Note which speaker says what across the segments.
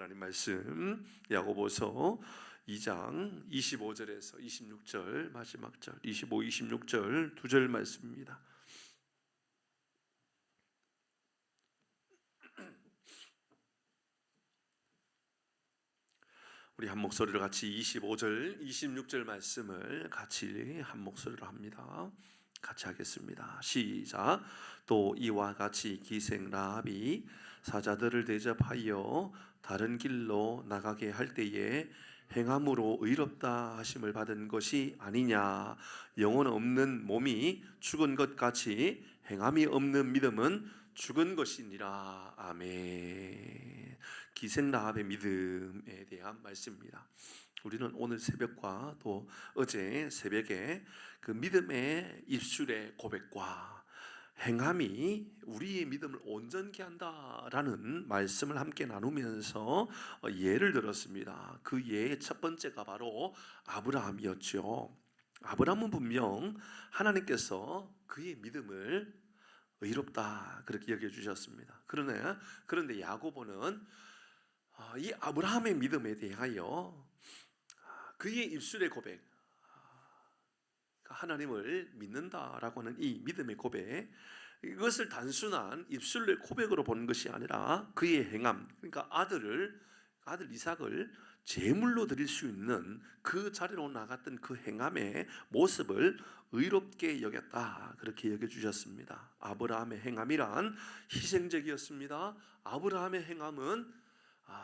Speaker 1: 하나님 말씀 야고보서 2장 25절에서 26절 마지막 절 25, 26절 두 절 말씀입니다. 우리 한 목소리로 같이 25절, 26절 말씀을 같이 한 목소리로 합니다. 같이 하겠습니다. 시작. 또 이와 같이 기생 라합이 사자들을 대접하여 다른 길로 나가게 할 때에 행함으로 의롭다 하심을 받은 것이 아니냐. 영혼 없는 몸이 죽은 것 같이 행함이 없는 믿음은 죽은 것이니라. 아멘. 기생 라합의 믿음에 대한 말씀입니다. 우리는 오늘 새벽과 또 어제 새벽에 그 믿음의 입술의 고백과 행함이 우리의 믿음을 온전케 한다라는 말씀을 함께 나누면서 예를 들었습니다. 그 예의 첫 번째가 바로 아브라함이었죠. 아브라함은 분명 하나님께서 그의 믿음을 의롭다 그렇게 여겨주셨습니다. 그런데 야고보는 이 아브라함의 믿음에 대하여 그의 입술의 고백, 하나님을 믿는다라고 하는 이 믿음의 고백, 이것을 단순한 입술의 고백으로 보는 것이 아니라 그의 행함, 그러니까 아들 이삭을 제물로 드릴 수 있는 그 자리로 나갔던 그 행함의 모습을 의롭게 여겼다 그렇게 여겨주셨습니다. 아브라함의 행함이란 희생적이었습니다. 아브라함의 행함은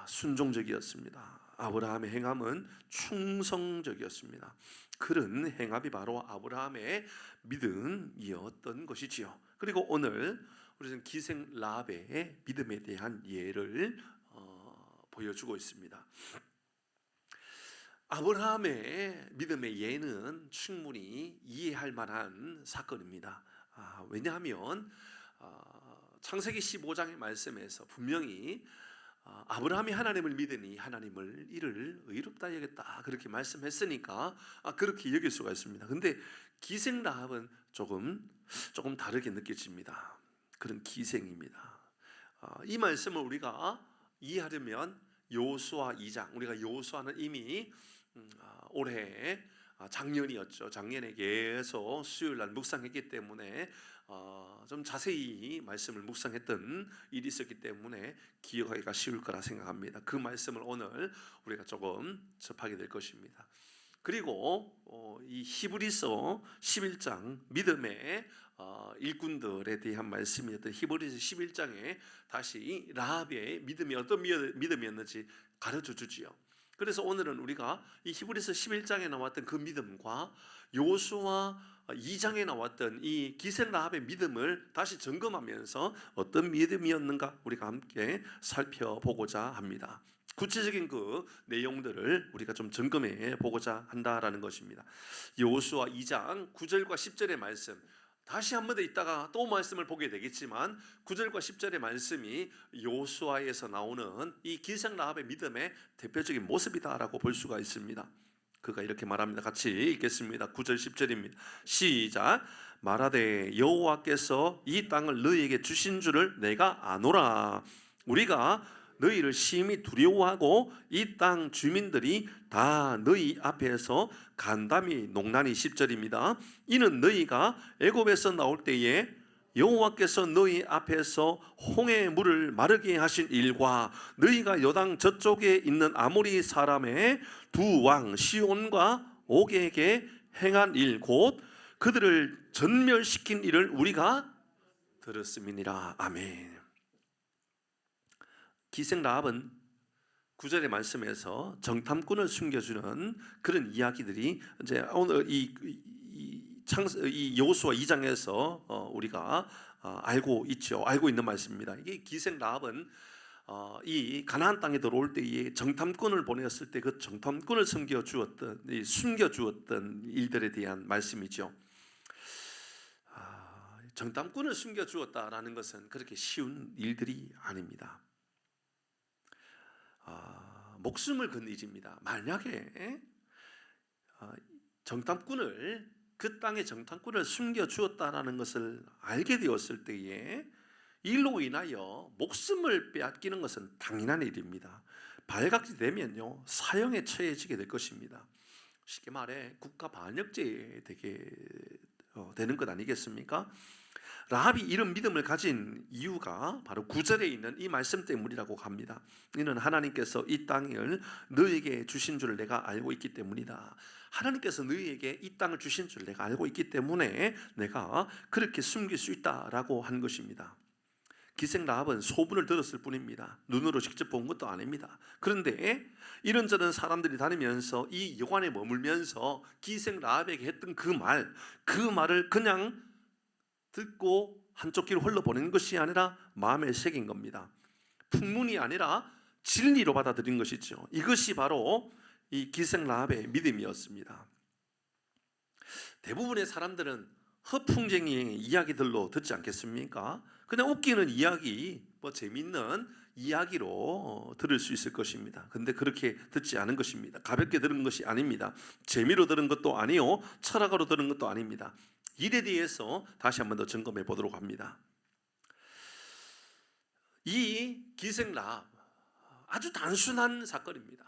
Speaker 1: 순종적이었습니다. 아브라함의 행함은 충성적이었습니다. 그런 행함이 바로 아브라함의 믿음이었던 것이지요. 그리고 오늘 우리는 기생 라합의 믿음에 대한 예를 보여주고 있습니다. 아브라함의 믿음의 예는 충분히 이해할 만한 사건입니다. 왜냐하면 창세기 15장의 말씀에서 분명히 아브라함이 하나님을 믿으니 하나님을 이를 의롭다 여겼다 그렇게 말씀했으니까 그렇게 여길 수가 있습니다. 근데 기생 라합은 조금 다르게 느껴집니다. 그런 기생입니다. 이 말씀을 우리가 이해하려면 여호수아 2장, 우리가 여호수아는 이미 올해 작년이었죠. 작년에 계속 수요일날 묵상했기 때문에 좀 자세히 말씀을 묵상했던 일이 있었기 때문에 기억하기가 쉬울 거라 생각합니다. 그 말씀을 오늘 우리가 조금 접하게 될 것입니다. 그리고 이 히브리서 11장 믿음의 일꾼들에 대한 말씀이었던 히브리서 11장에 다시 라합의 믿음이 어떤 믿음이었는지 가르쳐 주지요. 그래서 오늘은 우리가 이 히브리서 11장에 나왔던 그 믿음과 여호수아 2장에 나왔던 이 기생 라합의 믿음을 다시 점검하면서 어떤 믿음이었는가 우리가 함께 살펴보고자 합니다. 구체적인 그 내용들을 우리가 좀 점검해 보고자 한다라는 것입니다. 여호수아 2장 9절과 10절의 말씀, 다시 한 번 더 있다가 또 말씀을 보게 되겠지만 9절과 10절의 말씀이 여호수아에서 나오는 이 기생 라합의 믿음의 대표적인 모습이다라고 볼 수가 있습니다. 그가 이렇게 말합니다. 같이 읽겠습니다. 9절 10절입니다. 시작. 말하되 여호와께서 이 땅을 너희에게 주신 줄을 내가 아노라. 우리가 너희를 심히 두려워하고 이 땅 주민들이 다 너희 앞에서 간담이 농난이 10절입니다. 이는 너희가 애굽에서 나올 때에 여호와께서 너희 앞에서 홍해 물을 마르게 하신 일과 너희가 요단 저쪽에 있는 아모리 사람의 두 왕 시온과 옥에게 행한 일 곧 그들을 전멸시킨 일을 우리가 들었음이니라. 아멘. 기생 라합은 9절의 말씀에서 정탐꾼을 숨겨주는 그런 이야기들이 이제 오늘 이 여호수아 2장에서 우리가 알고 있죠. 알고 있는 말씀입니다. 이게 기생 라합은 이 가나안 땅에 들어올 때에 정탐꾼을 보냈을 때 그 정탐꾼을 숨겨주었던 일들에 대한 말씀이죠. 정탐꾼을 숨겨주었다라는 것은 그렇게 쉬운 일들이 아닙니다. 목숨을 건 일입니다. 만약에 정탐꾼을 그 땅의 정탐꾼을 숨겨주었다라는 것을 알게 되었을 때에 일로 인하여 목숨을 빼앗기는 것은 당연한 일입니다. 발각되면요 사형에 처해지게 될 것입니다. 쉽게 말해 국가 반역죄에 되는 것 아니겠습니까? 라합이 이런 믿음을 가진 이유가 바로 9절에 있는 이 말씀 때문이라고 합니다. 이는 하나님께서 이 땅을 너에게 주신 줄 내가 알고 있기 때문이다. 하나님께서 너희에게 이 땅을 주신 줄 내가 알고 있기 때문에 내가 그렇게 숨길 수 있다라고 한 것입니다. 기생 라합은 소문을 들었을 뿐입니다. 눈으로 직접 본 것도 아닙니다. 그런데 이런저런 사람들이 다니면서 이 여관에 머물면서 기생 라합에게 했던 그 말을 그냥 듣고 한쪽 귀로 흘러보낸 것이 아니라 마음에 새긴 겁니다. 풍문이 아니라 진리로 받아들인 것이죠. 이것이 바로 이 기생 라합의 믿음이었습니다. 대부분의 사람들은 허풍쟁이의 이야기들로 듣지 않겠습니까? 그냥 웃기는 이야기, 재밌는 이야기로 들을 수 있을 것입니다. 근데 그렇게 듣지 않은 것입니다. 가볍게 들은 것이 아닙니다. 재미로 들은 것도 아니요, 철학으로 들은 것도 아닙니다. 일에 대해서 다시 한 번 더 점검해 보도록 합니다. 이 기생 라합 아주 단순한 사건입니다.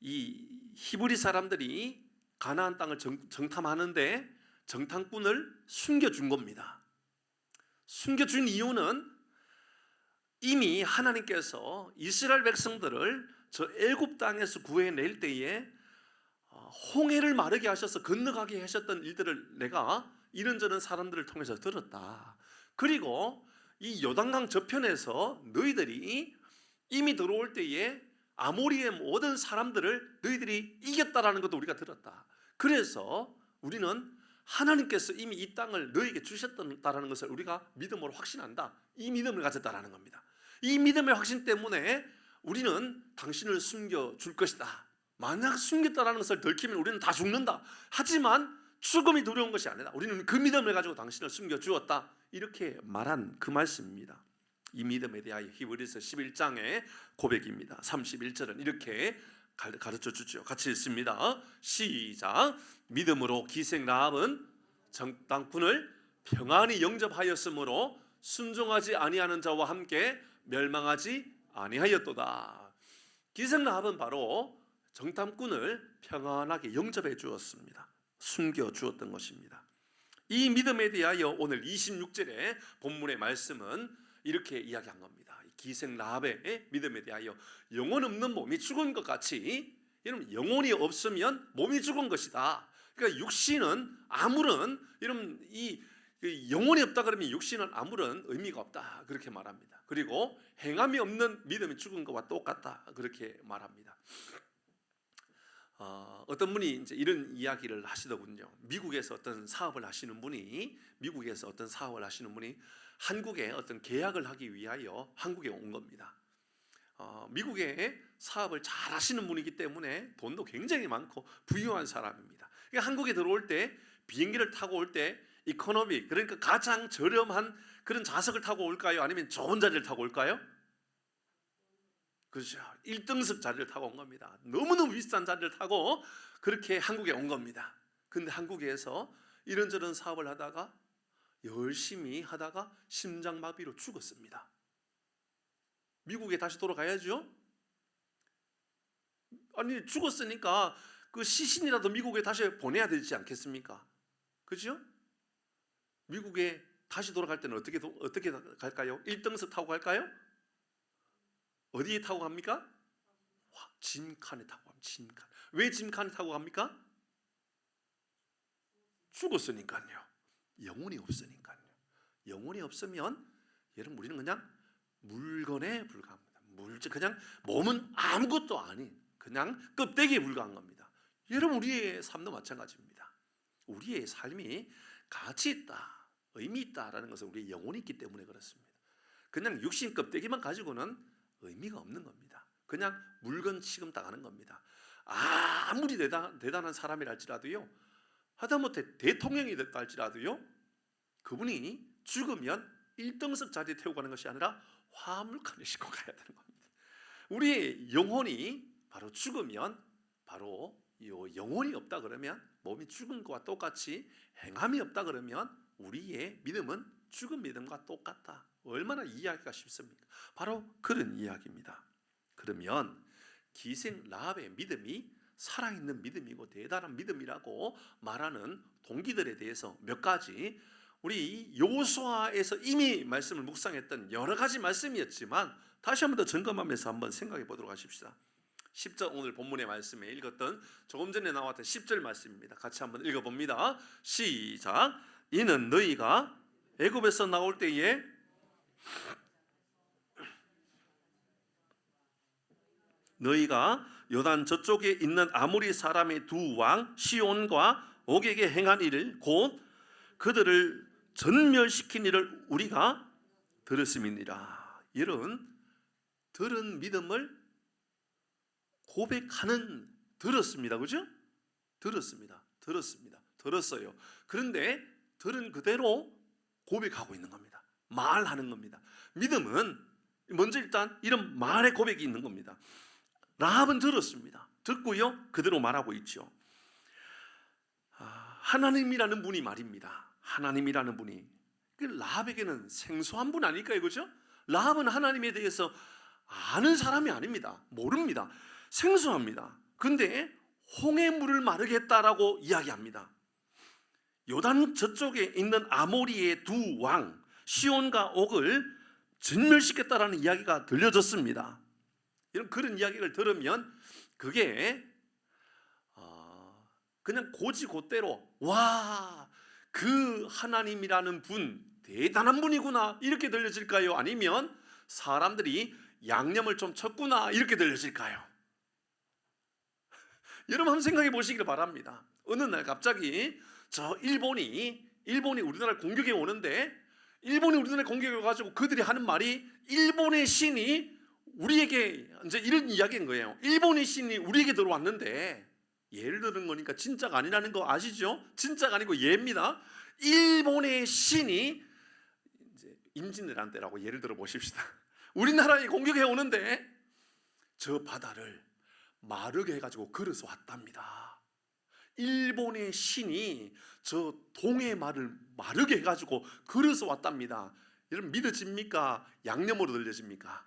Speaker 1: 이 히브리 사람들이 가나안 땅을 정탐하는데 정탐꾼을 숨겨준 겁니다. 숨겨준 이유는 이미 하나님께서 이스라엘 백성들을 저 애굽 땅에서 구해낼 때에 홍해를 마르게 하셔서 건너가게 하셨던 일들을 내가 이런저런 사람들을 통해서 들었다. 그리고 이 요단강 저편에서 너희들이 이미 들어올 때에 아모리의 모든 사람들을 너희들이 이겼다라는 것도 우리가 들었다. 그래서 우리는 하나님께서 이미 이 땅을 너희에게 주셨다라는 것을 우리가 믿음으로 확신한다. 이 믿음을 가졌다라는 겁니다. 이 믿음의 확신 때문에 우리는 당신을 숨겨줄 것이다. 만약 숨겼다라는 것을 들키면 우리는 다 죽는다. 하지만 죽음이 두려운 것이 아니다. 우리는 그 믿음을 가지고 당신을 숨겨주었다. 이렇게 말한 그 말씀입니다. 이 믿음에 대하여 히브리서 11장의 고백입니다. 31절은 이렇게 가르쳐 주죠. 같이 읽습니다. 시작. 믿음으로 기생 라합은 정탐꾼을 평안히 영접하였으므로 순종하지 아니하는 자와 함께 멸망하지 아니하였도다. 기생 라합은 바로 정탐꾼을 평안하게 영접해 주었습니다. 숨겨 주었던 것입니다. 이 믿음에 대하여 오늘 26절의 본문의 말씀은 이렇게 이야기한 겁니다. 기생 라합의 믿음에 대하여 영혼 없는 몸이 죽은 것 같이, 여러분 영혼이 없으면 몸이 죽은 것이다. 그러니까 육신은 아무런 이 영혼이 없다 그러면 육신은 아무런 의미가 없다 그렇게 말합니다. 그리고 행함이 없는 믿음이 죽은 것과 똑같다 그렇게 말합니다. 어떤 분이 이제 이런 이야기를 하시더군요. 미국에서 어떤 사업을 하시는 분이 한국에 어떤 계약을 하기 위하여 한국에 온 겁니다. 미국에 사업을 잘 하시는 분이기 때문에 돈도 굉장히 많고 부유한 사람입니다. 그러니까 한국에 들어올 때 비행기를 타고 올 때 이코노미, 그러니까 가장 저렴한 그런 좌석을 타고 올까요? 아니면 좋은 자리를 타고 올까요? 그렇죠. 1등석 자리를 타고 온 겁니다. 너무너무 비싼 자리를 타고 그렇게 한국에 온 겁니다. 근데 한국에서 이런저런 사업을 하다가 열심히 하다가 심장마비로 죽었습니다. 미국에 다시 돌아가야죠. 아니 죽었으니까 그 시신이라도 미국에 다시 보내야 되지 않겠습니까? 그죠? 미국에 다시 돌아갈 때는 어떻게 갈까요? 1등석 타고 갈까요? 어디에 타고 갑니까? 짐칸에 타고 갑니다. 짐칸. 왜 짐칸에 타고 갑니까? 죽었으니까요. 영혼이 없으니까요. 영혼이 없으면 여러분 우리는 그냥 물건에 불과합니다. 그냥 몸은 아무것도 아닌 그냥 껍데기에 불과한 겁니다. 여러분 우리의 삶도 마찬가지입니다. 우리의 삶이 가치 있다, 의미 있다라는 것은 우리의 영혼이 있기 때문에 그렇습니다. 그냥 육신 껍데기만 가지고는 의미가 없는 겁니다. 그냥 물건 취급당하는 겁니다. 아무리 대단한 사람이랄지라도요, 하다못해 대통령이 됐다 할지라도요, 그분이 죽으면 1등석 자리에 태우고 가는 것이 아니라 화물칸에 싣고 가야 되는 겁니다. 우리의 영혼이 바로 죽으면, 바로 영혼이 없다 그러면, 몸이 죽은 것과 똑같이 행함이 없다 그러면 우리의 믿음은 죽은 믿음과 똑같다. 얼마나 이해하기가 쉽습니까? 바로 그런 이야기입니다. 그러면 기생 라합의 믿음이 살아있는 믿음이고 대단한 믿음이라고 말하는 동기들에 대해서 몇 가지, 우리 여호수아에서 이미 말씀을 묵상했던 여러 가지 말씀이었지만 다시 한번 더 점검하면서 한번 생각해 보도록 하십시다. 10절, 오늘 본문의 말씀에 읽었던 조금 전에 나왔던 10절 말씀입니다. 같이 한번 읽어봅니다. 시작. 이는 너희가 애굽에서 나올 때에 너희가 요단 저쪽에 있는 아모리 사람의 두 왕 시온과 옥에게 행한 일, 곧 그들을 전멸시킨 일을 우리가 들었음이니라. 이런 들은 믿음을 고백하는, 들었습니다. 그죠? 들었어요. 그런데 들은 그대로 고백하고 있는 겁니다. 말하는 겁니다. 믿음은 먼저 일단 이런 말의 고백이 있는 겁니다. 라합은 들었습니다. 듣고요, 그대로 말하고 있죠. 하나님이라는 분이 말입니다. 하나님이라는 분이 라합에게는 생소한 분 아닐까요? 그죠? 라합은 하나님에 대해서 아는 사람이 아닙니다. 모릅니다. 생소합니다. 근데 홍해물을 마르게 했다라고 이야기합니다. 요단 저쪽에 있는 아모리의 두 왕 시온과 옥을 전멸시켰다라는 이야기가 들려졌습니다. 이런 그런 이야기를 들으면 그게 그냥 고지고대로 와, 그 하나님이라는 분 대단한 분이구나 이렇게 들려질까요? 아니면 사람들이 양념을 좀 쳤구나 이렇게 들려질까요? 여러분 한번 생각해 보시길 바랍니다. 어느 날 갑자기 저 일본이 우리나라를 공격해 오는데, 일본이 우리나라를 공격해 가지고 그들이 하는 말이 일본의 신이 우리에게, 이제 이런 이야기인 거예요. 일본의 신이 우리에게 들어왔는데, 예를 들은 거니까 진짜가 아니라는 거 아시죠? 진짜가 아니고 예입니다. 일본의 신이 이제 임진왜란 때라고 예를 들어 보십시다. 우리나라에 공격해 오는데 저 바다를 마르게 해가지고 걸어서 왔답니다. 일본의 신이 저 동해 말을 마르게 해가지고 걸어서 왔답니다. 여러분 믿어집니까? 양념으로 들려집니까?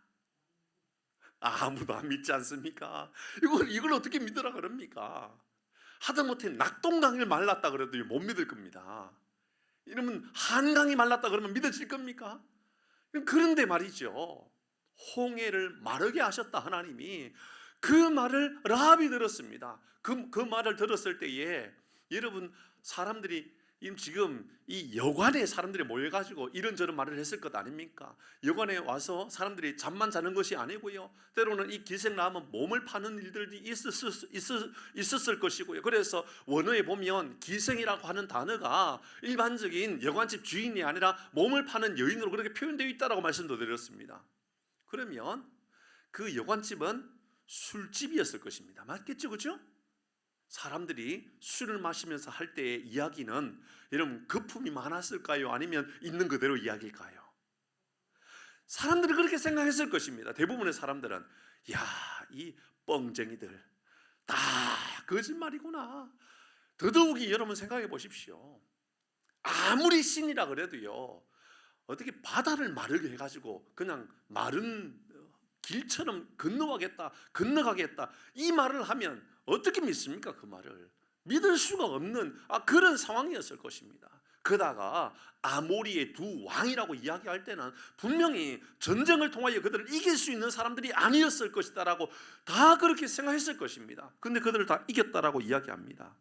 Speaker 1: 아무도 안 믿지 않습니까? 이걸 어떻게 믿으라 그럽니까? 하다못해 낙동강을 말랐다 그래도 못 믿을 겁니다. 이러면 한강이 말랐다 그러면 믿어질 겁니까? 그런데 말이죠, 홍해를 마르게 하셨다 하나님이. 그 말을 라합이 들었습니다. 그 말을 들었을 때에 여러분, 사람들이 지금 이 여관에 사람들이 모여가지고 이런저런 말을 했을 것 아닙니까? 여관에 와서 사람들이 잠만 자는 것이 아니고요, 때로는 이 기생 라합은 몸을 파는 일들이 있었을 것이고요. 그래서 원어에 보면 기생이라고 하는 단어가 일반적인 여관집 주인이 아니라 몸을 파는 여인으로 그렇게 표현되어 있다라고 말씀도 드렸습니다. 그러면 그 여관집은 술집이었을 것입니다. 맞겠죠? 그렇죠? 사람들이 술을 마시면서 할 때의 이야기는 여러분 거품이 많았을까요? 아니면 있는 그대로 이야기일까요? 사람들이 그렇게 생각했을 것입니다. 대부분의 사람들은 야, 이 뻥쟁이들 다 거짓말이구나. 더더욱이 여러분 생각해 보십시오. 아무리 신이라 그래도요, 어떻게 바다를 마르게 해가지고 그냥 마른 길처럼 건너가겠다 이 말을 하면 어떻게 믿습니까? 그 말을 믿을 수가 없는 그런 상황이었을 것입니다. 그러다가 아모리의 두 왕이라고 이야기할 때는 분명히 전쟁을 통하여 그들을 이길 수 있는 사람들이 아니었을 것이다라고 다 그렇게 생각했을 것입니다. 근데 그들을 다 이겼다라고 이야기합니다.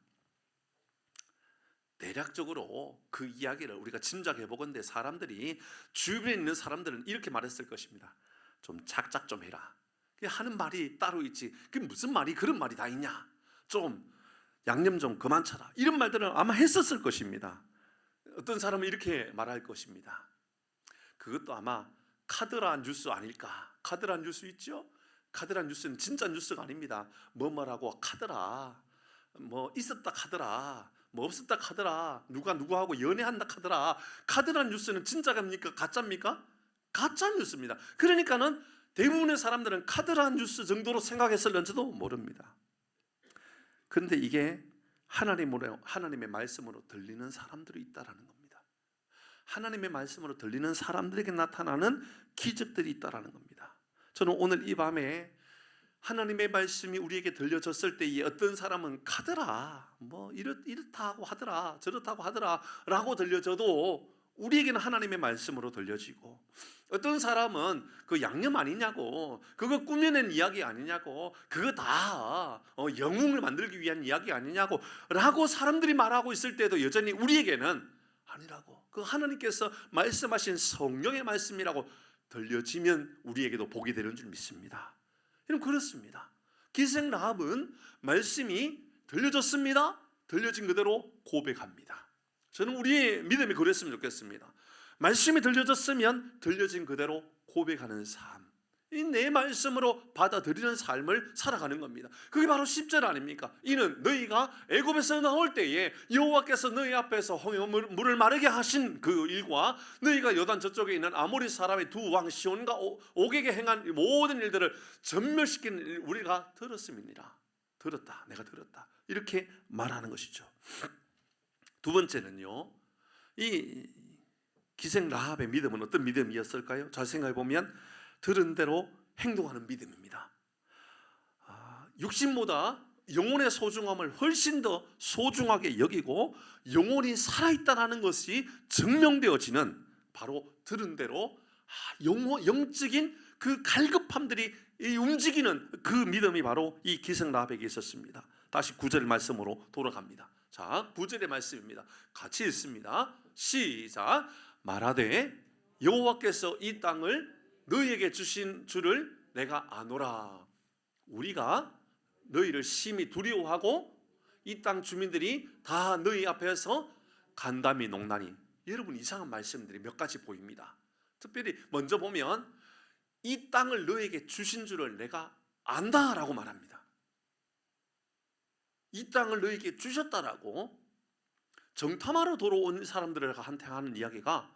Speaker 1: 대략적으로 그 이야기를 우리가 짐작해 보건대 사람들이, 주변에 있는 사람들은 이렇게 말했을 것입니다. 좀 작작 좀 해라. 하는 말이 따로 있지, 그게 무슨 말이 그런 말이 다 있냐, 좀 양념 좀 그만 쳐라, 이런 말들을 아마 했었을 것입니다. 어떤 사람은 이렇게 말할 것입니다. 그것도 아마 카드라 뉴스 아닐까. 카드라 뉴스 있죠? 카드라 뉴스는 진짜 뉴스가 아닙니다. 뭐라고 카드라, 뭐 있었다 카드라, 뭐 없었다 카드라, 누가 누구하고 연애한다 카드라. 카드라 뉴스는 진짜입니까? 가짜입니까? 가짜 뉴스입니다. 그러니까는 대부분의 사람들은 카드라 뉴스 정도로 생각했을는지도 모릅니다. 그런데 이게 하나님의 말씀으로 들리는 사람들이 있다라는 겁니다. 하나님의 말씀으로 들리는 사람들에게 나타나는 기적들이 있다라는 겁니다. 저는 오늘 이 밤에 하나님의 말씀이 우리에게 들려졌을 때에 어떤 사람은 가더라, 뭐 이렇다고 하더라, 저렇다고 하더라 라고 들려져도 우리에게는 하나님의 말씀으로 들려지고, 어떤 사람은 그 양념 아니냐고, 그거 꾸며낸 이야기 아니냐고, 그거 다 영웅을 만들기 위한 이야기 아니냐고 라고 사람들이 말하고 있을 때도 여전히 우리에게는 아니라고, 그 하나님께서 말씀하신 성령의 말씀이라고 들려지면 우리에게도 복이 되는 줄 믿습니다. 여러분, 그렇습니다. 기생 라합은 말씀이 들려졌습니다. 들려진 그대로 고백합니다. 저는 우리의 믿음이 그랬으면 좋겠습니다. 말씀이 들려졌으면 들려진 그대로 고백하는 삶, 이 내 말씀으로 받아들이는 삶을 살아가는 겁니다. 그게 바로 10절 아닙니까? 이는 너희가 애굽에서 나올 때에 여호와께서 너희 앞에서 홍해물을 마르게 하신 그 일과 너희가 요단 저쪽에 있는 아모리 사람의 두 왕 시온과 옥에게 행한 모든 일들을 전멸시킨 일 우리가 들었음이니라. 들었다, 내가 들었다, 이렇게 말하는 것이죠. 두 번째는요, 이 기생 라합의 믿음은 어떤 믿음이었을까요? 잘 생각해 보면 들은 대로 행동하는 믿음입니다. 육신보다 영혼의 소중함을 훨씬 더 소중하게 여기고 영혼이 살아있다는 것이 증명되어지는, 바로 들은 대로 영적인 그 갈급함들이 움직이는 그 믿음이 바로 이 기생 라합에게 있었습니다. 다시 9절 말씀으로 돌아갑니다. 자, 9절의 말씀입니다. 같이 읽습니다. 시작. 말하되 여호와께서 이 땅을 너희에게 주신 줄을 내가 아노라. 우리가 너희를 심히 두려워하고 이 땅 주민들이 다 너희 앞에서 간담이 농나니. 여러분, 이상한 말씀들이 몇 가지 보입니다. 특별히 먼저 보면 이 땅을 너희에게 주신 줄을 내가 안다라고 말합니다. 이 땅을 너희에게 주셨다라고 정탐하러 돌아온 사람들한테 하는 이야기가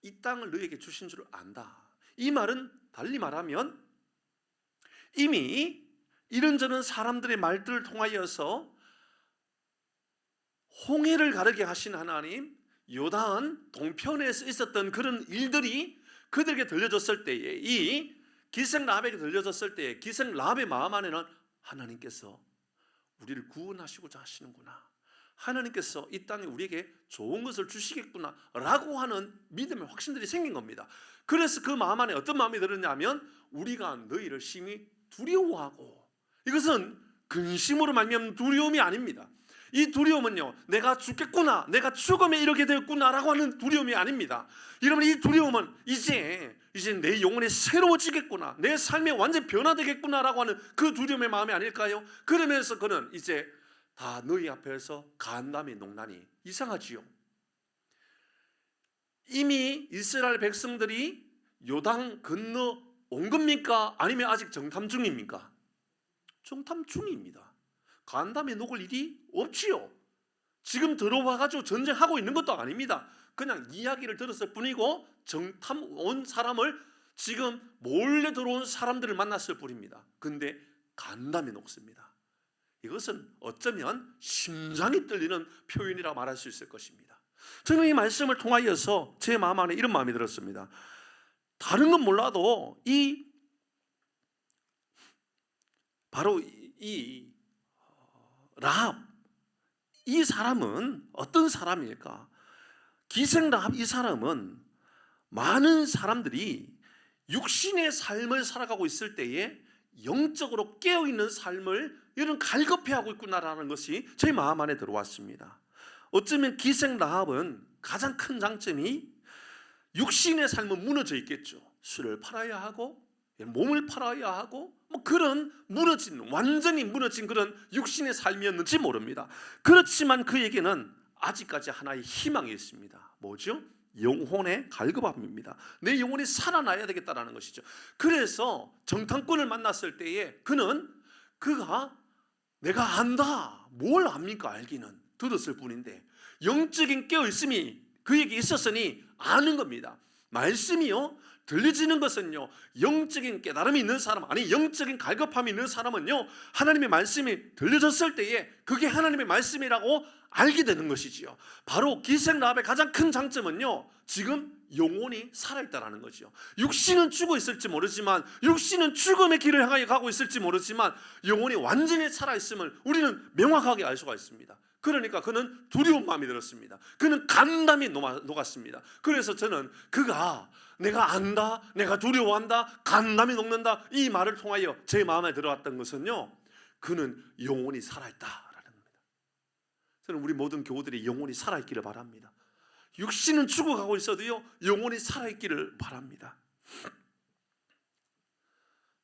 Speaker 1: 이 땅을 너희에게 주신 줄을 안다. 이 말은 달리 말하면 이미 이런저런 사람들의 말들을 통하여서 홍해를 가르게 하신 하나님, 요단 동편에서 있었던 그런 일들이 그들에게 들려졌을 때에, 이 기생 라합에게 들려졌을 때에 기생 라합의 마음 안에는 하나님께서 우리를 구원하시고자 하시는구나, 하나님께서 이 땅에 우리에게 좋은 것을 주시겠구나 라고 하는 믿음의 확신들이 생긴 겁니다. 그래서 그 마음 안에 어떤 마음이 들었냐면 우리가 너희를 심히 두려워하고, 이것은 근심으로 말미암은 두려움이 아닙니다. 이 두려움은요, 내가 죽겠구나, 내가 죽음에 이르게 되었구나 라고 하는 두려움이 아닙니다. 여러분, 이 두려움은 이제 내 영혼이 새로워지겠구나, 내 삶이 완전히 변화되겠구나 라고 하는 그 두려움의 마음이 아닐까요? 그러면서 그는 이제 다 너희 앞에서 간담이 농나니. 이상하지요? 이미 이스라엘 백성들이 요단 건너 온 겁니까? 아니면 아직 정탐 중입니까? 정탐 중입니다. 간담이 녹을 일이 없지요. 지금 들어와가지고 전쟁하고 있는 것도 아닙니다. 그냥 이야기를 들었을 뿐이고 정탐 온 사람을 지금 몰래 들어온 사람들을 만났을 뿐입니다. 근데 간담이 녹습니다. 이것은 어쩌면 심장이 떨리는 표현이라 말할 수 있을 것입니다. 저는 이 말씀을 통하여서 제 마음 안에 이런 마음이 들었습니다. 다른 건 몰라도 바로 이 라합, 이 사람은 어떤 사람일까? 기생 라합, 이 사람은 많은 사람들이 육신의 삶을 살아가고 있을 때에 영적으로 깨어있는 삶을 이런 갈급해하고 있구나라는 것이 제 마음 안에 들어왔습니다. 어쩌면 기생 라합은 가장 큰 장점이 육신의 삶은 무너져 있겠죠. 술을 팔아야 하고 몸을 팔아야 하고 뭐 그런 완전히 무너진 그런 육신의 삶이었는지 모릅니다. 그렇지만 그에게는 아직까지 하나의 희망이 있습니다. 뭐죠? 영혼의 갈급함입니다. 내 영혼이 살아나야 되겠다라는 것이죠. 그래서 정탐꾼을 만났을 때에 그가 내가 안다. 뭘 압니까? 알기는 들었을 뿐인데 영적인 깨어있음이 그에게 있었으니 아는 겁니다. 말씀이요, 들려지는 것은요, 영적인 깨달음이 있는 사람, 아니 영적인 갈급함이 있는 사람은요, 하나님의 말씀이 들려졌을 때에 그게 하나님의 말씀이라고 알게 되는 것이지요. 바로 기생 라합의 가장 큰 장점은요, 지금 영혼이 살아있다라는 거죠. 육신은 죽어 있을지 모르지만, 육신은 죽음의 길을 향하여 가고 있을지 모르지만 영혼이 완전히 살아있음을 우리는 명확하게 알 수가 있습니다. 그러니까 그는 두려운 마음이 들었습니다. 그는 간담이 녹았습니다. 그래서 저는 그가 내가 안다, 내가 두려워한다, 간담이 녹는다, 이 말을 통하여 제 마음에 들어왔던 것은요, 그는 영혼이 살아있다라는 겁니다. 저는 우리 모든 교우들이 영혼이 살아있기를 바랍니다. 육신은 죽어가고 있어도요, 영혼이 살아있기를 바랍니다.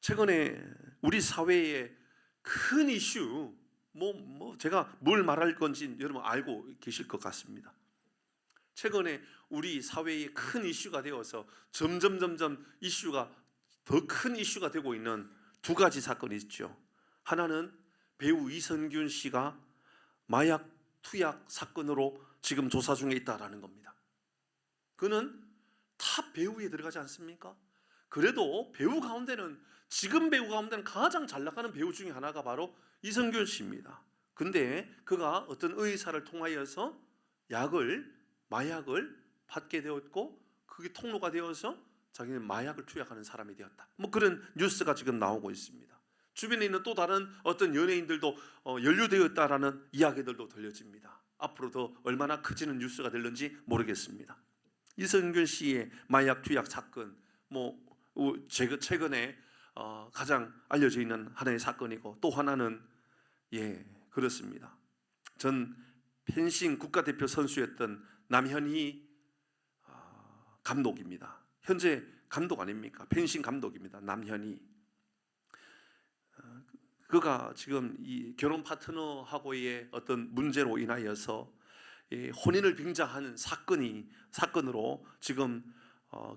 Speaker 1: 최근에 우리 사회의 큰 이슈, 제가 뭘 말할 건지 여러분 알고 계실 것 같습니다. 최근에 우리 사회의 큰 이슈가 되어서 점점 이슈가 더 큰 이슈가 되고 있는 두 가지 사건이 있죠. 하나는 배우 이선균 씨가 마약 투약 사건으로 지금 조사 중에 있다라는 겁니다. 그는 탑 배우에 들어가지 않습니까? 그래도 배우 가운데는, 지금 배우 가운데는 가장 잘 나가는 배우 중에 하나가 바로 이선균 씨입니다. 근데 그가 어떤 의사를 통하여서 마약을 받게 되었고, 그게 통로가 되어서 자기는 마약을 투약하는 사람이 되었다. 그런 뉴스가 지금 나오고 있습니다. 주변에 있는 또 다른 어떤 연예인들도 연루되어 있다라는 이야기들도 들려집니다. 앞으로 더 얼마나 커지는 뉴스가 될는지 모르겠습니다. 이선균 씨의 마약 투약 사건, 최근에 가장 알려져 있는 하나의 사건이고, 또 하나는 그렇습니다. 전 펜싱 국가대표 선수였던 남현희 감독입니다. 현재 감독 아닙니까? 펜싱 감독입니다. 남현희. 그가 지금 이 결혼 파트너하고의 어떤 문제로 인하여서 혼인을 빙자하는 사건으로 지금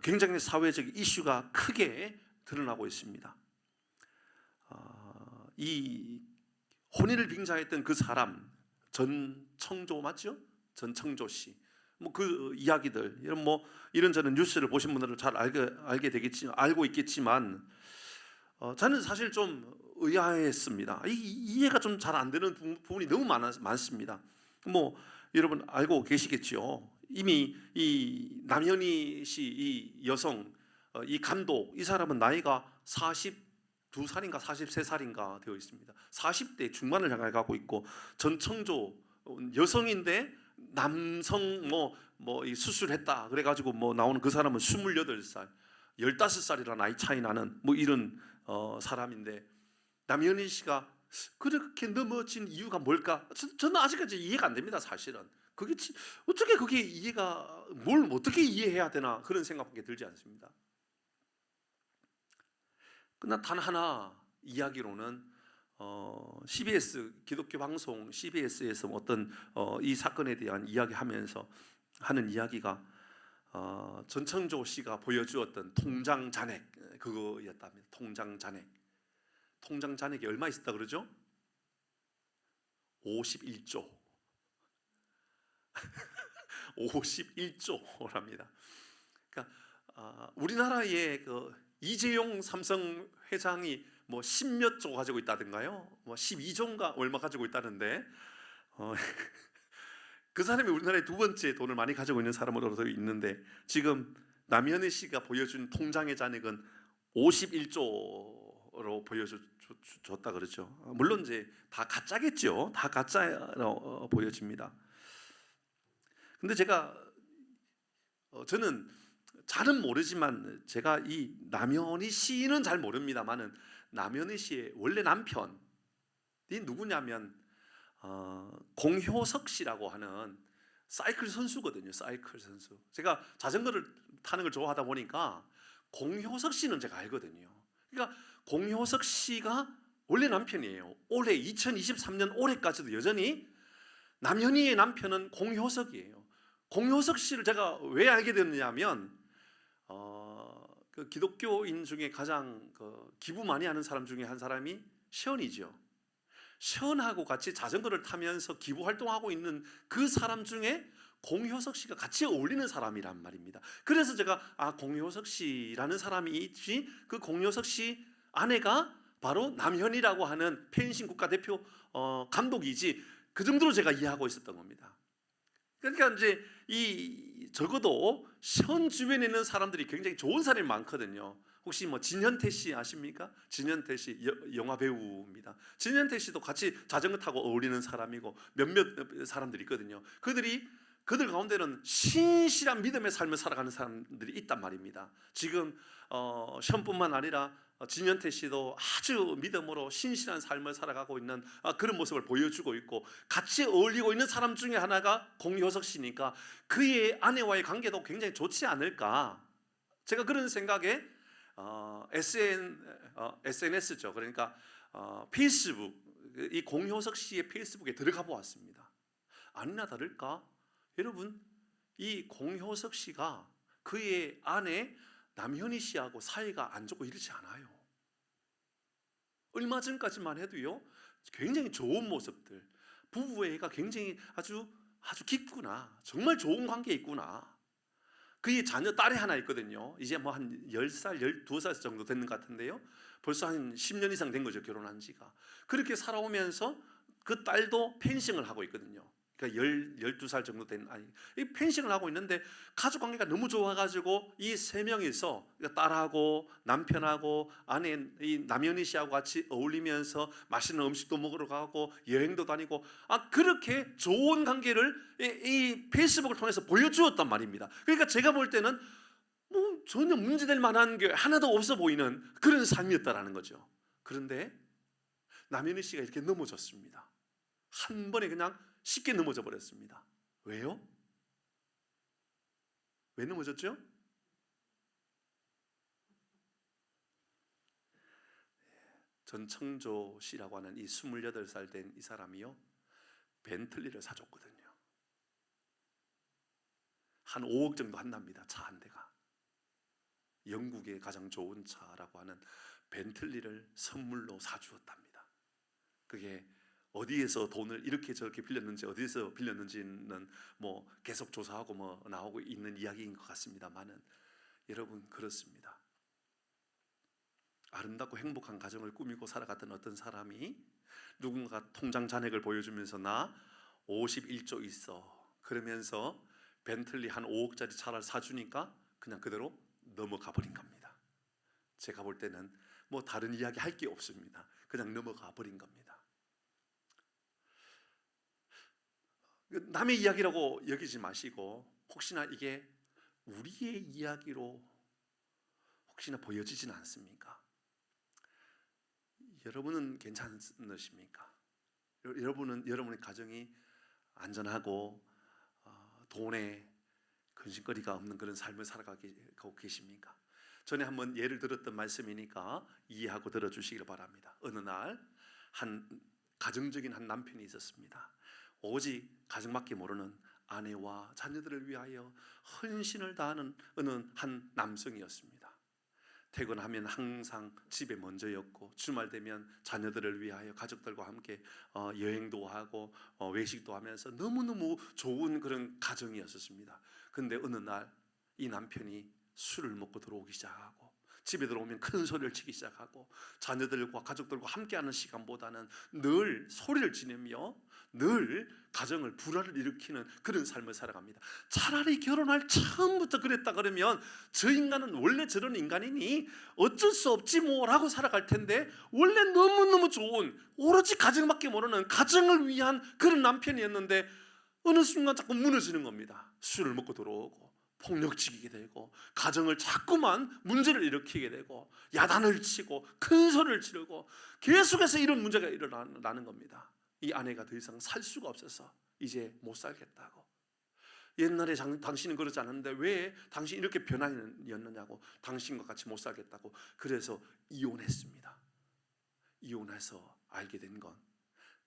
Speaker 1: 굉장히 사회적 이슈가 크게 드러나고 있습니다. 이 혼인을 빙자했던 그 사람, 전청조 맞죠? 전청조 씨. 그 이야기들, 이런저런 뉴스를 보신 분들은 잘 알고 있겠지만, 저는 사실 좀 의아했습니다. 이해가 좀 잘 안 되는 부분이 너무 많습니다. 여러분 알고 계시겠죠? 이미 이 남현희 씨, 이 여성, 이 감독, 이 사람은 나이가 42살인가 43살인가 되어 있습니다. 40대 중반을 향해 가고 있고, 전청조 여성인데 남성 이 수술했다 그래가지고 나오는 그 사람은 28살, 15살이라 나이 차이 나는 이런 사람인데, 남현희 씨가 그렇게 넘어진 이유가 뭘까? 저는 아직까지 이해가 안 됩니다. 사실은 어떻게 그게 뭘 어떻게 이해해야 되나, 그런 생각밖에 들지 않습니다. 그러나 단 하나 이야기로는 CBS 기독교 방송 CBS에서 어떤 이 사건에 대한 이야기하면서 하는 이야기가 전청조 씨가 보여주었던 통장 잔액, 그거였답니다. 통장 잔액이 얼마 있었다 그러죠? 51조. 51조랍니다. 그러니까 우리나라의 그 이재용 삼성 회장이 10몇 조 가지고 있다든가요, 12조인가 얼마 가지고 있다는데, 그 사람이 우리나라의 두 번째 돈을 많이 가지고 있는 사람으로 되어 있는데, 지금 남현희 씨가 보여준 통장의 잔액은 51조로 보여줬다 그러죠. 물론 이제 다 가짜겠죠. 다 가짜로 보여집니다. 근데 저는 잘은 모르지만, 제가 이 남현희 씨는 잘 모릅니다만은, 남현희 씨의 원래 남편이 누구냐면 공효석 씨라고 하는 사이클 선수거든요. 사이클 선수. 제가 자전거를 타는 걸 좋아하다 보니까 공효석 씨는 제가 알거든요. 그러니까 공효석 씨가 원래 남편이에요. 올해 2023년 올해까지도 여전히 남현희의 남편은 공효석이에요. 공효석 씨를 제가 왜 알게 됐느냐면, 그 기독교인 중에 가장 기부 많이 하는 사람 중에 한 사람이 시언이죠. 시언하고 같이 자전거를 타면서 기부 활동하고 있는 그 사람 중에 공효석 씨가 같이 어울리는 사람이란 말입니다. 그래서 제가 공효석 씨라는 사람이 있지, 그 공효석 씨 아내가 바로 남현이라고 하는 펜싱 국가대표 감독이지, 그 정도로 제가 이해하고 있었던 겁니다. 그러니까 이제 이 적어도 현 주변에 있는 사람들이 굉장히 좋은 사람이 많거든요. 혹시 뭐 진현태 씨 아십니까? 진현태 씨 영화 배우입니다. 진현태 씨도 같이 자전거 타고 어울리는 사람이고 몇몇 사람들이 있거든요. 그들 가운데는 신실한 믿음의 삶을 살아가는 사람들이 있단 말입니다. 지금 현뿐만 아니라 진현태 씨도 아주 믿음으로 신실한 삶을 살아가고 있는 그런 모습을 보여주고 있고, 같이 어울리고 있는 사람 중에 하나가 공효석 씨니까 그의 아내와의 관계도 굉장히 좋지 않을까, 제가 그런 생각에 SNS죠. 그러니까 페이스북, 이 공효석 씨의 페이스북에 들어가 보았습니다. 아니나 다를까 여러분, 이 공효석 씨가 그의 아내 남현희 씨하고 사이가 안 좋고 이러지 않아요. 얼마 전까지만 해도요, 굉장히 좋은 모습들, 부부애가 굉장히 아주 깊구나, 정말 좋은 관계에 있구나. 그의 자녀 딸이 하나 있거든요. 이제 뭐 한 10살, 12살 정도 됐는 것 같은데요, 벌써 한 10년 이상 된 거죠, 결혼한 지가. 그렇게 살아오면서 그 딸도 펜싱을 하고 있거든요. 그러니까 12살 정도 된 아이, 이 펜싱을 하고 있는데 가족 관계가 너무 좋아가지고 이 세 명이서, 그러니까 딸하고 남편하고 아내 이 남현희 씨하고 같이 어울리면서 맛있는 음식도 먹으러 가고 여행도 다니고, 그렇게 좋은 관계를 이 페이스북을 통해서 보여주었단 말입니다. 그러니까 제가 볼 때는 뭐 전혀 문제될 만한 게 하나도 없어 보이는 그런 삶이었다라는 거죠. 그런데 남현희 씨가 이렇게 넘어졌습니다. 한 번에 그냥 쉽게 넘어져 버렸습니다. 왜요? 왜 넘어졌죠? 전청조 씨라고 하는 이 28살 된 이 사람이요, 벤틀리를 사줬거든요. 한 5억 정도 한답니다. 차 한 대가. 영국의 가장 좋은 차라고 하는 벤틀리를 선물로 사주었답니다. 그게 어디에서 돈을 이렇게 저렇게 빌렸는지, 어디에서 빌렸는지는 뭐 계속 조사하고 뭐 나오고 있는 이야기인 것 같습니다만은, 여러분 그렇습니다. 아름답고 행복한 가정을 꾸미고 살아갔던 어떤 사람이 누군가 통장 잔액을 보여주면서 나 51조 있어 그러면서 벤틀리 한 5억짜리 차를 사주니까 그냥 그대로 넘어가 버린 겁니다. 제가 볼 때는 뭐 다른 이야기 할 게 없습니다. 그냥 넘어가 버린 겁니다. 남의 이야기라고 여기지 마시고, 혹시나 이게 우리의 이야기로 혹시나 보여지지는 않습니까? 여러분은 괜찮으십니까? 여러분은 여러분의 가정이 안전하고 돈에 근심거리가 없는 그런 삶을 살아가고 계십니까? 전에 한번 예를 들었던 말씀이니까 이해하고 들어주시길 바랍니다. 어느 날 한 가정적인 한 남편이 있었습니다. 오직 가정밖에 모르는 아내와 자녀들을 위하여 헌신을 다하는 어느 한 남성이었습니다. 퇴근하면 항상 집에 먼저였고, 주말 되면 자녀들을 위하여 가족들과 함께 여행도 하고 외식도 하면서 너무너무 좋은 그런 가정이었습니다. 그런데 어느 날 이 남편이 술을 먹고 들어오기 시작하고, 집에 들어오면 큰 소리를 치기 시작하고, 자녀들과 가족들과 함께하는 시간보다는 늘 소리를 지르며 늘 가정을 불화를 일으키는 그런 삶을 살아갑니다. 차라리 결혼할 처음부터 그랬다 그러면 저 인간은 원래 저런 인간이니 어쩔 수 없지 뭐라고 살아갈 텐데, 원래 너무너무 좋은 오로지 가정밖에 모르는 가정을 위한 그런 남편이었는데 어느 순간 자꾸 무너지는 겁니다. 술을 먹고 들어오고 폭력적이게 되고, 가정을 자꾸만 문제를 일으키게 되고, 야단을 치고 큰 소리를 지르고, 계속해서 이런 문제가 일어나는 겁니다. 이 아내가 더 이상 살 수가 없어서 이제 못 살겠다고. 옛날에 당신은 그러지 않았는데 왜 당신이 이렇게 변화였느냐고, 당신과 같이 못 살겠다고. 그래서 이혼했습니다. 이혼해서 알게 된 건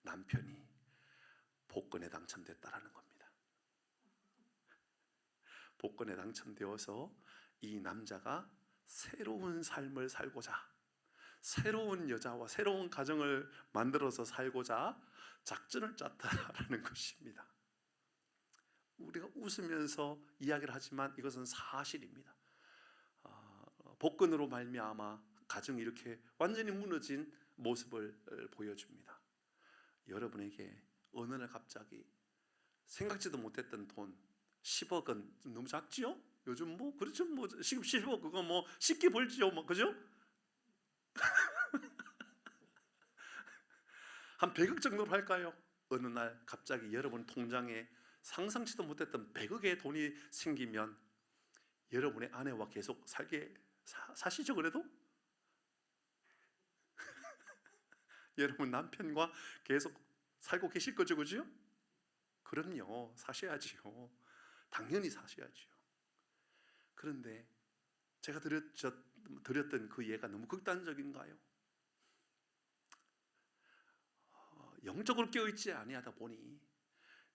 Speaker 1: 남편이 복권에 당첨됐다라는 겁니다. 복권에 당첨되어서 이 남자가 새로운 삶을 살고자, 새로운 여자와 새로운 가정을 만들어서 살고자 작전을 짰다라는 것입니다. 우리가 웃으면서 이야기를 하지만 이것은 사실입니다. 복권으로 말미암아 가정이 이렇게 완전히 무너진 모습을 보여줍니다. 여러분에게 어느 날 갑자기 생각지도 못했던 돈 10억은 너무 작지요? 요즘 뭐 그렇죠, 뭐 지금 10억 그거 뭐 쉽게 벌지요, 뭐 그죠? 한 100억 정도로 할까요? 어느 날 갑자기 여러분 통장에 상상치도 못했던 100억의 돈이 생기면 여러분의 아내와 계속 살게 사시죠? 그래도 여러분 남편과 계속 살고 계실 거죠, 그죠? 그럼요, 사셔야지요. 당연히 사셔야지요. 그런데 제가 드렸던 그 예가 너무 극단적인가요? 영적으로 깨어있지 아니하다 보니,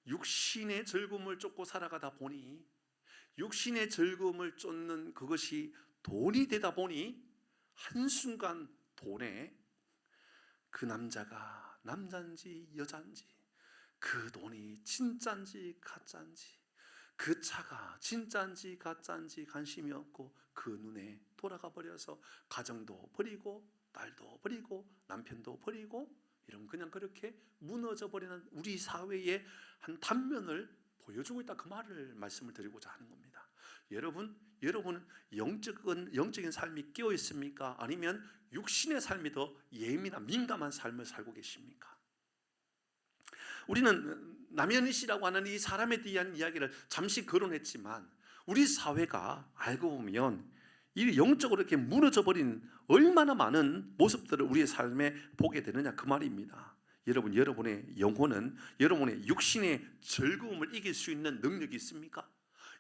Speaker 1: 육신의 즐거움을 쫓고 살아가다 보니, 육신의 즐거움을 쫓는 그것이 돈이 되다 보니 한순간 돈에 그 남자가 남자인지 여자인지, 그 돈이 진짜인지 가짜인지, 그 차가 진짜인지 가짜인지 관심이 없고 그 눈에 돌아가 버려서 가정도 버리고 딸도 버리고 남편도 버리고, 이런 그냥 그렇게 무너져 버리는 우리 사회의 한 단면을 보여주고 있다, 그 말씀을 드리고자 하는 겁니다. 여러분은 영적인 삶이 깨어 있습니까? 아니면 육신의 삶이 더 예민한 민감한 삶을 살고 계십니까? 우리는 남현희 씨라고 하는 이 사람에 대한 이야기를 잠시 거론했지만, 우리 사회가 알고 보면 이 영적으로 이렇게 무너져 버린 얼마나 많은 모습들을 우리의 삶에 보게 되느냐, 그 말입니다. 여러분의 영혼은 여러분의 육신의 즐거움을 이길 수 있는 능력이 있습니까?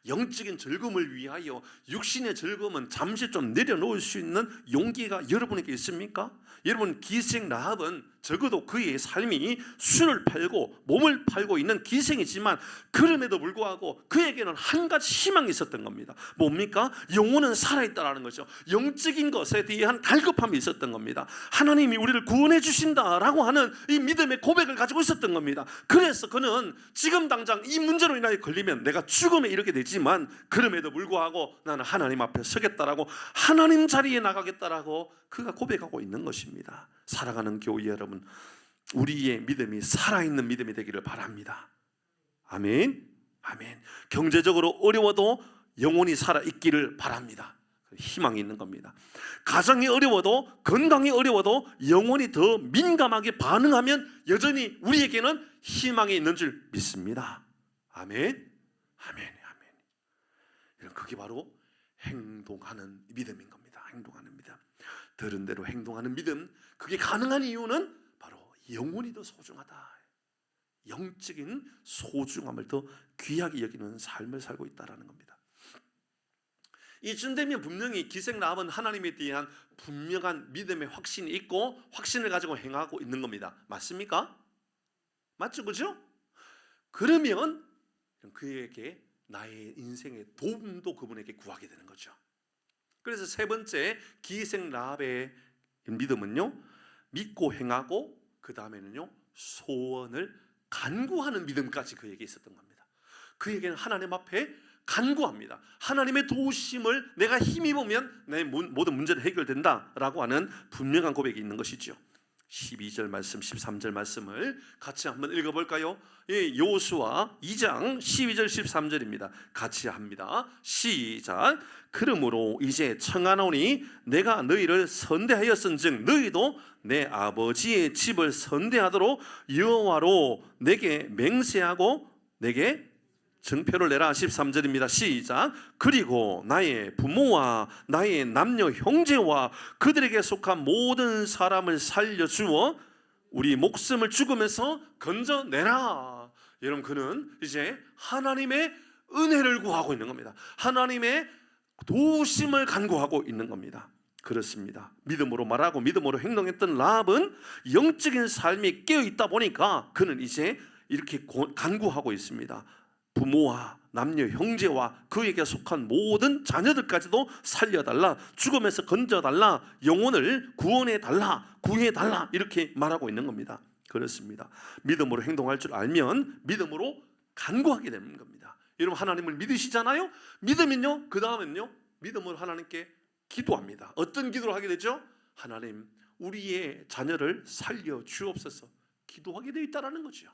Speaker 1: 영적인 즐거움을 위하여 육신의 즐거움은 잠시 좀 내려놓을 수 있는 용기가 여러분에게 있습니까? 여러분, 기생 라합은 적어도 그의 삶이 술을 팔고 몸을 팔고 있는 기생이지만 그럼에도 불구하고 그에게는 한 가지 희망이 있었던 겁니다. 뭡니까? 영혼은 살아있다라는 거죠. 영적인 것에 대한 갈급함이 있었던 겁니다. 하나님이 우리를 구원해 주신다라고 하는 이 믿음의 고백을 가지고 있었던 겁니다. 그래서 그는 지금 당장 이 문제로 인하여 걸리면 내가 죽음에 이르게 되지만 그럼에도 불구하고 나는 하나님 앞에 서겠다라고, 하나님 자리에 나가겠다라고 그가 고백하고 있는 것입니다. 사랑하는 교회 여러분, 우리의 믿음이 살아있는 믿음이 되기를 바랍니다. 아멘. 아멘. 경제적으로 어려워도 영혼이 살아있기를 바랍니다. 희망이 있는 겁니다. 가정이 어려워도, 건강이 어려워도 영혼이 더 민감하게 반응하면 여전히 우리에게는 희망이 있는 줄 믿습니다. 아멘. 아멘. 아멘. 그게 바로 행동하는 믿음인 겁니다. 행동하는 믿음. 들은 대로 행동하는 믿음. 그게 가능한 이유는 바로 영혼이 더 소중하다, 영적인 소중함을 더 귀하게 여기는 삶을 살고 있다는 겁니다. 이쯤 되면 분명히 기생 라합은 하나님에 대한 분명한 믿음의 확신이 있고 확신을 가지고 행하고 있는 겁니다. 맞습니까? 맞죠? 그죠? 그러면 그에게 나의 인생의 도움도 그분에게 구하게 되는 거죠. 그래서 세 번째 기생 라합의 믿음은요, 믿고 행하고 그 다음에는요, 소원을 간구하는 믿음까지 그에게 있었던 겁니다. 그에게는 하나님 앞에 간구합니다. 하나님의 도우심을 내가 힘입으면 내 모든 문제는 해결된다라고 하는 분명한 고백이 있는 것이죠. 12절 말씀, 13절 말씀을 같이 한번 읽어볼까요? 여호수아 2장 12절 13절입니다. 같이 합니다. 시작. 그러므로 이제 청하노니 내가 너희를 선대하였은즉 너희도 내 아버지의 집을 선대하도록 여호와로 내게 맹세하고 내게 증표를 내라. 13절입니다. 시작. 그리고 나의 부모와 나의 남녀 형제와 그들에게 속한 모든 사람을 살려주어 우리 목숨을 죽으면서 건져내라. 여러분, 그는 이제 하나님의 은혜를 구하고 있는 겁니다. 하나님의 도우심을 간구하고 있는 겁니다. 그렇습니다. 믿음으로 말하고 믿음으로 행동했던 라합은 영적인 삶이 깨어있다 보니까 그는 이제 이렇게 간구하고 있습니다. 부모와 남녀 형제와 그에게 속한 모든 자녀들까지도 살려달라, 죽음에서 건져달라, 영혼을 구원해달라, 구해달라, 이렇게 말하고 있는 겁니다. 그렇습니다. 믿음으로 행동할 줄 알면 믿음으로 간구하게 되는 겁니다. 여러분, 하나님을 믿으시잖아요. 믿으면요, 그 다음은요, 믿음으로 하나님께 기도합니다. 어떤 기도를 하게 되죠? 하나님, 우리의 자녀를 살려 주옵소서 기도하게 되어 있다는 거죠.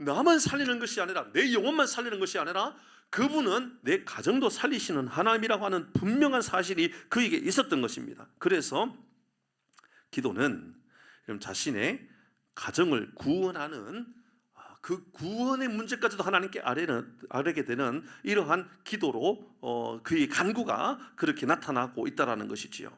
Speaker 1: 나만 살리는 것이 아니라, 내 영혼만 살리는 것이 아니라 그분은 내 가정도 살리시는 하나님이라고 하는 분명한 사실이 그에게 있었던 것입니다. 그래서 기도는 자신의 가정을 구원하는, 그 구원의 문제까지도 하나님께 아뢰게 되는 이러한 기도로 그의 간구가 그렇게 나타나고 있다는 것이지요.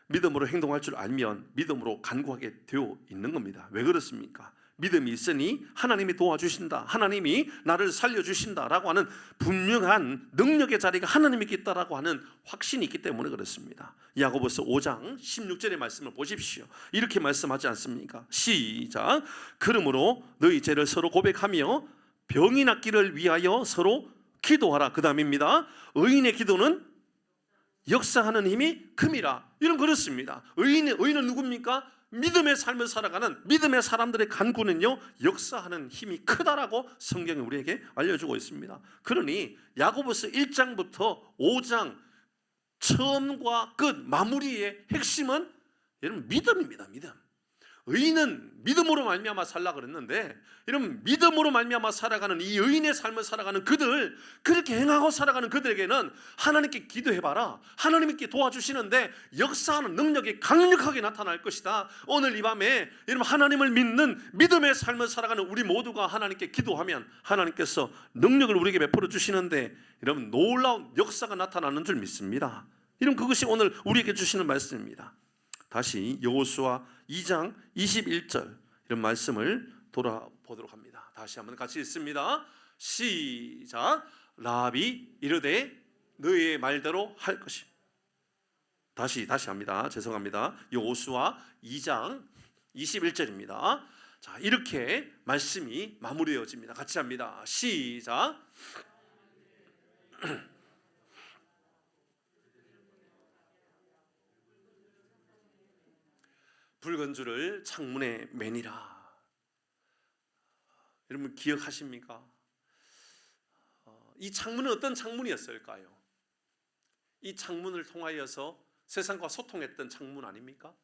Speaker 1: 믿음으로 행동할 줄 알면 믿음으로 간구하게 되어 있는 겁니다. 왜 그렇습니까? 믿음이 있으니 하나님이 도와주신다, 하나님이 나를 살려주신다라고 하는 분명한 능력의 자리가 하나님께 있다라고 하는 확신이 있기 때문에 그렇습니다. 야고보서 5장 16절의 말씀을 보십시오. 이렇게 말씀하지 않습니까? 시작. 그러므로 너희 죄를 서로 고백하며 병이 낫기를 위하여 서로 기도하라. 그 다음입니다. 의인의 기도는 역사하는 힘이 큼이라. 이런 그렇습니다. 의인은 누굽니까? 믿음의 삶을 살아가는 믿음의 사람들의 간구는요, 역사하는 힘이 크다라고 성경이 우리에게 알려주고 있습니다. 그러니 야고보서 1장부터 5장 처음과 끝 마무리의 핵심은 여러분 믿음입니다. 믿음. 의인은 믿음으로 말미암아 살라 그랬는데, 이런 믿음으로 말미암아 살아가는 이 의인의 삶을 살아가는 그들, 그렇게 행하고 살아가는 그들에게는 하나님께 기도해봐라, 하나님께 도와주시는데 역사하는 능력이 강력하게 나타날 것이다. 오늘 이 밤에 여러분 하나님을 믿는 믿음의 삶을 살아가는 우리 모두가 하나님께 기도하면 하나님께서 능력을 우리에게 베풀어 주시는데 여러분 놀라운 역사가 나타나는 줄 믿습니다. 이런 그것이 오늘 우리에게 주시는 말씀입니다. 다시 여호수아 2장 21절 이런 말씀을 돌아보도록 합니다. 다시 한번 같이 읽습니다. 시작. 라합이 이르되 너희의 말대로 할 것이. 다시 합니다. 죄송합니다. 여호수아 2장 21절입니다. 자, 이렇게 말씀이 마무리되어집니다. 같이 합니다. 시작. 붉은 줄을 창문에 매니라. 여러분 기억하십니까? 이 창문은 어떤 창문이었을까요? 이 창문을 통하여서 세상과 소통했던 창문 아닙니까?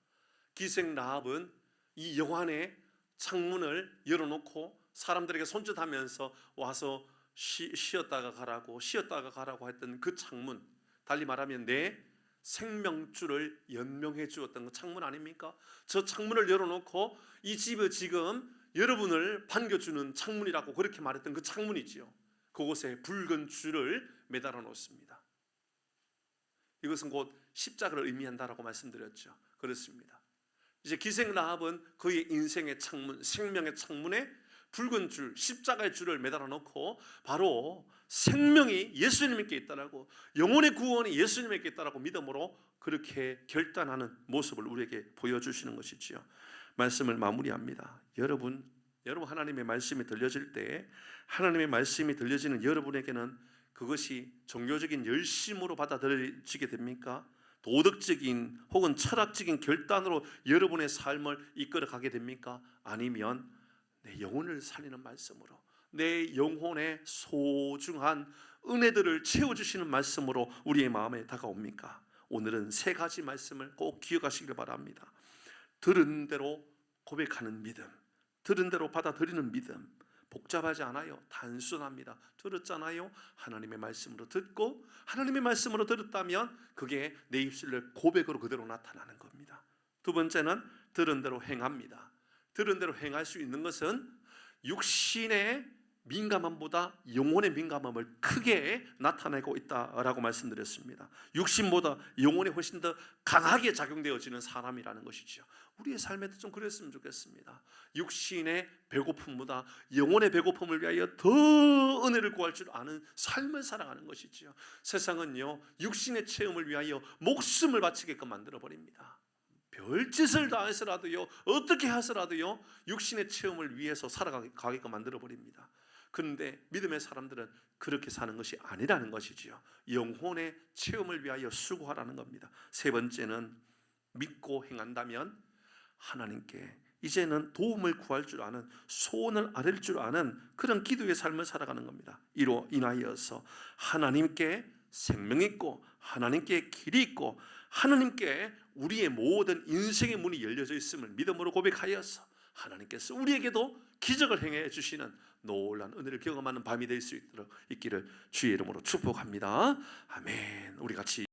Speaker 1: 기생 라합은 이 여관의 창문을 열어놓고 사람들에게 손짓하면서 와서 쉬었다가 가라고 했던 그 창문, 달리 말하면 내 생명줄을 연명해 주었던 그 창문 아닙니까? 저 창문을 열어놓고 이 집을 지금 여러분을 반겨주는 창문이라고 그렇게 말했던 그 창문이지요. 그곳에 붉은 줄을 매달아 놓습니다. 이것은 곧 십자가를 의미한다라고 말씀드렸죠. 그렇습니다. 이제 기생 라합은 그의 인생의 창문, 생명의 창문에 붉은 줄, 십자가의 줄을 매달아 놓고 바로 생명이 예수님께 있다라고, 영혼의 구원이 예수님께 있다라고 믿음으로 그렇게 결단하는 모습을 우리에게 보여주시는 것이지요. 말씀을 마무리합니다. 여러분 하나님의 말씀이 들려질 때, 하나님의 말씀이 들려지는 여러분에게는 그것이 종교적인 열심으로 받아들여지게 됩니까? 도덕적인 혹은 철학적인 결단으로 여러분의 삶을 이끌어가게 됩니까? 아니면 내 영혼을 살리는 말씀으로, 내 영혼의 소중한 은혜들을 채워주시는 말씀으로 우리의 마음에 다가옵니까? 오늘은 세 가지 말씀을 꼭 기억하시길 바랍니다. 들은 대로 고백하는 믿음, 들은 대로 받아들이는 믿음. 복잡하지 않아요. 단순합니다. 들었잖아요. 하나님의 말씀으로 듣고, 하나님의 말씀으로 들었다면 그게 내 입술의 고백으로 그대로 나타나는 겁니다. 두 번째는 들은 대로 행합니다. 들은 대로 행할 수 있는 것은 육신의 민감함보다 영혼의 민감함을 크게 나타내고 있다라고 말씀드렸습니다. 육신보다 영혼이 훨씬 더 강하게 작용되어지는 사람이라는 것이죠. 우리의 삶에도 좀 그랬으면 좋겠습니다. 육신의 배고픔보다 영혼의 배고픔을 위하여 더 은혜를 구할 줄 아는 삶을 살아가는 것이죠. 세상은요, 육신의 체험을 위하여 목숨을 바치게끔 만들어버립니다. 별짓을 다 해서라도요, 어떻게 해서라도요, 육신의 체험을 위해서 살아가게끔 만들어버립니다. 그런데 믿음의 사람들은 그렇게 사는 것이 아니라는 것이지요. 영혼의 체험을 위하여 수고하라는 겁니다. 세 번째는 믿고 행한다면 하나님께 이제는 도움을 구할 줄 아는, 소원을 아뢰 줄 아는 그런 기도의 삶을 살아가는 겁니다. 이로 인하여서 하나님께 생명이 있고, 하나님께 길이 있고, 하나님께 우리의 모든 인생의 문이 열려져 있음을 믿음으로 고백하여서 하나님께서 우리에게도 기적을 행해 주시는 놀라운 은혜를 경험하는 밤이 될 수 있기를 주의 이름으로 축복합니다. 아멘. 우리 같이